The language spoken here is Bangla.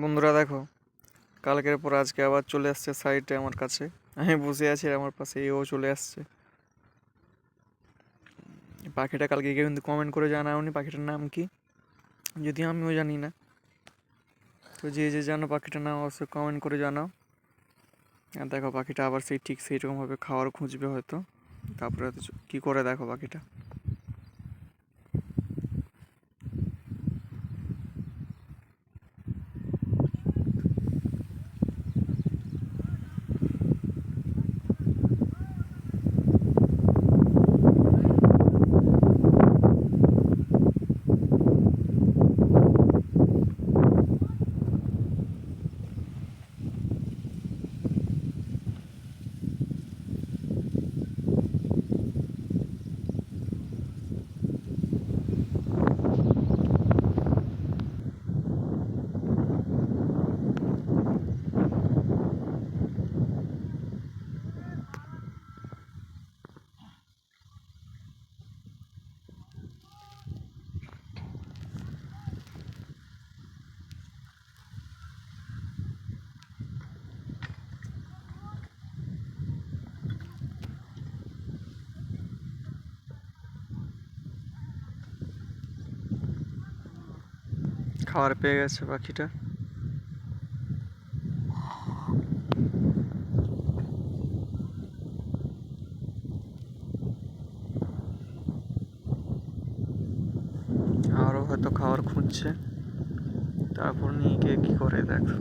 বন্ধুরা দেখো, কালকের পর আজকে আবার চলে আসছে সাইটে আমার কাছে। আমি বসে আছি আর আমার পাশে এও চলে আসছে। পাখিটা কালকে কেউ কিন্তু কমেন্ট করে জানাওনি পাখিটার নাম কি, যদিও আমিও জানি না। তো যে যে জানো পাখিটার নাম অবশ্যই কমেন্ট করে জানাও। আর দেখো পাখিটা আবার সেই রকমভাবে খাওয়ার খুঁজবে হয়তো। তারপরে হয়তো কী করে দেখো পাখিটা। খাবার পেয়ে গেছে পাখিটা। আরও হয়তো খাবার খুঁজছে, তারপর নিয়ে গিয়ে কী করে দেখো।